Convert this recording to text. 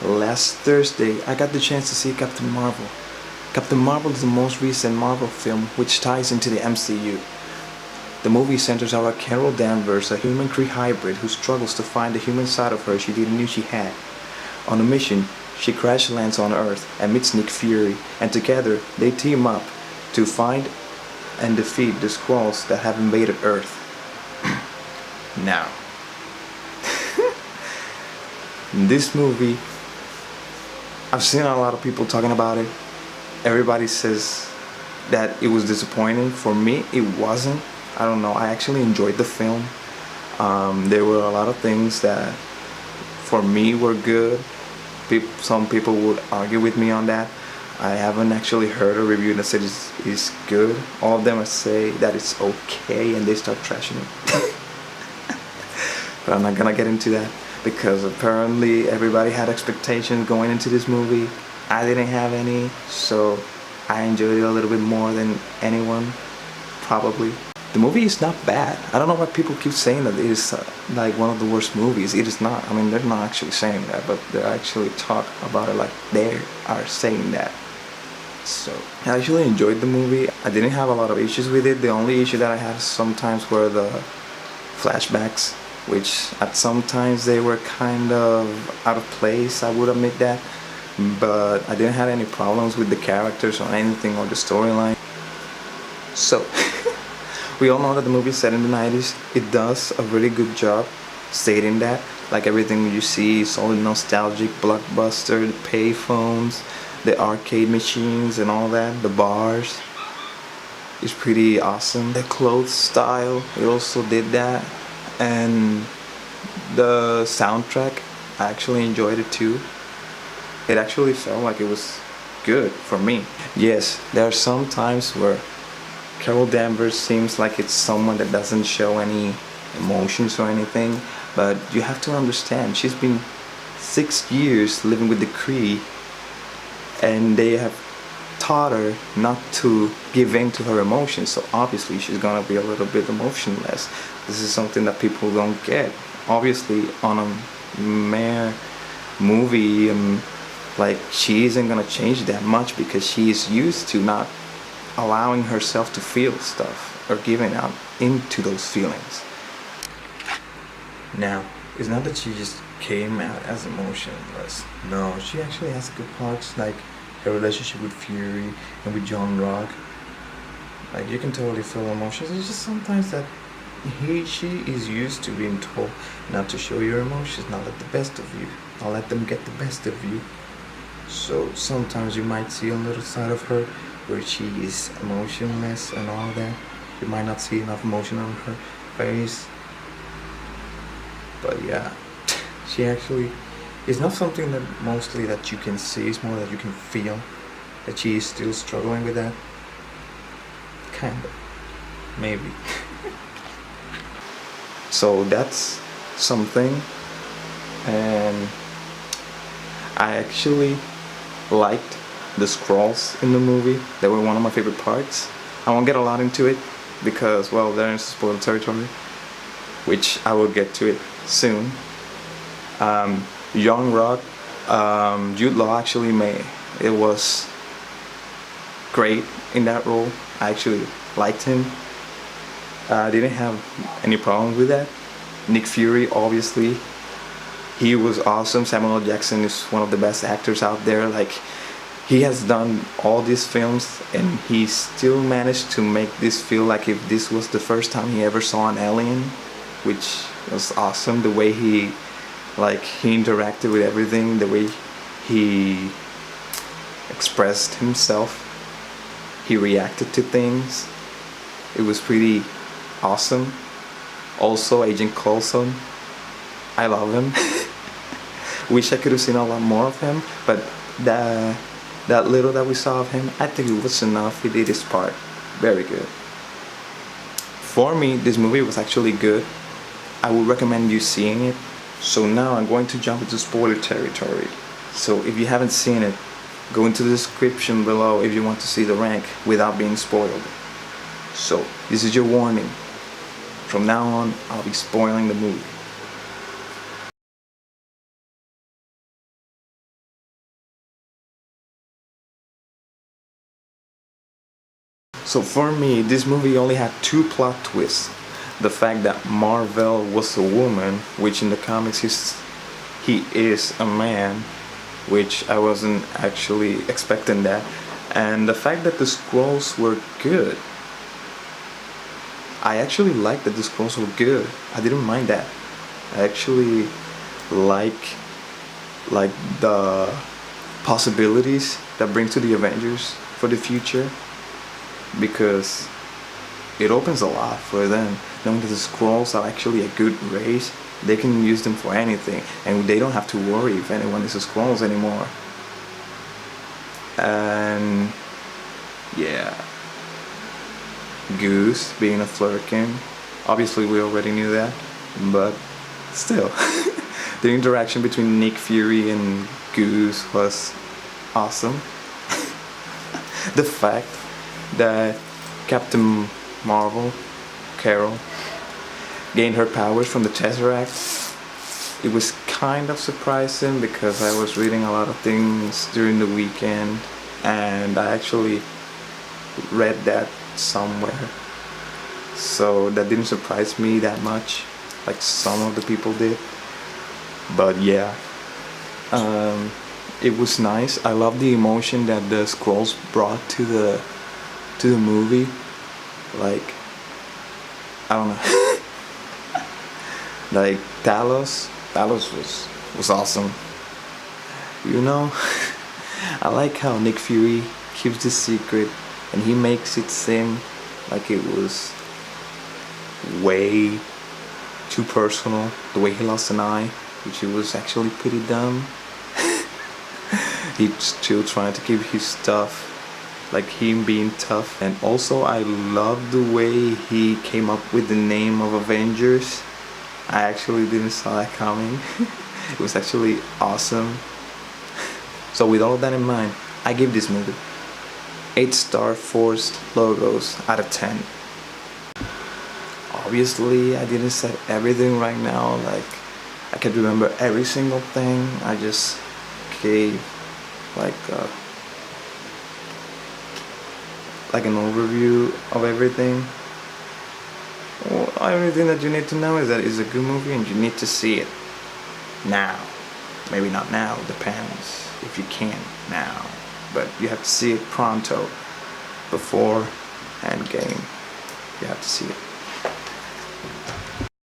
last Thursday, I got the chance to see Captain Marvel. Captain Marvel is the most recent Marvel film which ties into the MCU. The movie centers around Carol Danvers, a human-Kree hybrid who struggles to find the human side of her she didn't know she had. On a mission, she crash lands on Earth and meets Nick Fury, and together they team up to find and defeat the Skrulls that have invaded Earth. Now, this movie, I've seen a lot of people talking about it. Everybody says that it was disappointing. For me, it wasn't. I don't know. I actually enjoyed the film. There were a lot of things that, for me, were good. Some people would argue with me on that. I haven't actually heard a review that said it's good. All of them say that it's okay, and they start trashing it. But I'm not gonna get into that because apparently everybody had expectations going into this movie. I didn't have any, so I enjoyed it a little bit more than anyone, probably. The movie is not bad. I don't know why people keep saying that it is like one of the worst movies. It is not. I mean, they're not actually saying that, but they actually talk about it like they are saying that. So, I actually enjoyed the movie. I didn't have a lot of issues with it. The only issue that I had sometimes were the flashbacks, which at sometimes they were kind of out of place, I would admit that. But I didn't have any problems with the characters or anything or the storyline. So, we all know that the movie is set in the 90s. It does a really good job stating that. Like everything you see is all nostalgic, blockbuster, the payphones, the arcade machines and all that, the bars. It's pretty awesome. The clothes style, it also did that. And the soundtrack, I actually enjoyed it too. It actually felt like it was good for me. Yes, there are some times where Carol Danvers seems like it's someone that doesn't show any emotions or anything, but you have to understand, she's been 6 years living with the Kree, and they have taught her not to give in to her emotions, so obviously she's gonna be a little bit emotionless. This is something that people don't get. Obviously, on a mere movie, like, she isn't gonna change that much because she is used to not allowing herself to feel stuff or giving out into those feelings. Now, it's not that she just came out as emotionless. No, she actually has good parts, like her relationship with Fury and with John Rock. Like, you can totally feel emotions. It's just sometimes that she is used to being told not to show your emotions, not let the best of you, not let them get the best of you. So sometimes you might see a little side of her where she is emotionless and all that. You might not see enough emotion on her face. But yeah, she actually, it's not something that mostly that you can see, it's more that you can feel that she is still struggling with that. Kinda. Maybe. So that's something. And I actually liked the Skrulls in the movie. They were one of my favorite parts. I won't get a lot into it because, well, they're in spoiled territory, which I will get to it soon. Young Rock, Jude Law actually it was great in that role. I actually liked him. I didn't have any problem with that. Nick Fury, obviously, he was awesome. Samuel L. Jackson is one of the best actors out there. Like, he has done all these films and he still managed to make this feel like if this was the first time he ever saw an alien, which was awesome. The way he interacted with everything, the way he expressed himself, he reacted to things. It was pretty awesome. Also, Agent Coulson, I love him. Wish I could have seen a lot more of him, but that little that we saw of him, I think it was enough. He did his part very good. For me, this movie was actually good. I would recommend you seeing it. So now I'm going to jump into spoiler territory. So if you haven't seen it, go into the description below if you want to see the rank without being spoiled. So this is your warning. From now on, I'll be spoiling the movie. So for me, this movie only had two plot twists. The fact that Marvel was a woman, which in the comics he is a man, which I wasn't actually expecting that. And the fact that the scrolls were good. I actually liked that the scrolls were good. I didn't mind that. I actually like the possibilities that bring to the Avengers for the future, because it opens a lot for them. Knowing that the scrolls are actually a good race, they can use them for anything, and they don't have to worry if anyone is a scrolls anymore. And yeah, Goose being a Flurkin, obviously we already knew that, but still, the interaction between Nick Fury and Goose was awesome. The fact that Captain Marvel, Carol, gained her powers from the Tesseract, it was kind of surprising because I was reading a lot of things during the weekend, and I actually read that somewhere, so that didn't surprise me that much like some of the people did. But yeah, it was nice. I love the emotion that the scrolls brought to the movie. Like, I don't know. Like Talos was awesome. You know, I like how Nick Fury keeps the secret and he makes it seem like it was way too personal. The way he lost an eye, which it was actually pretty dumb. He's still trying to keep his stuff, like him being tough. And also I love the way he came up with the name of Avengers. I actually didn't saw that coming. It was actually awesome. So with all of that in mind, I give this movie 8 Star Force logos out of 10. Obviously I didn't say everything right now, like I can't remember every single thing. I just gave like an overview of everything. Well, everything that you need to know is that it's a good movie and you need to see it now. Maybe not now, depends if you can now, but you have to see it pronto, before Endgame. You have to see it.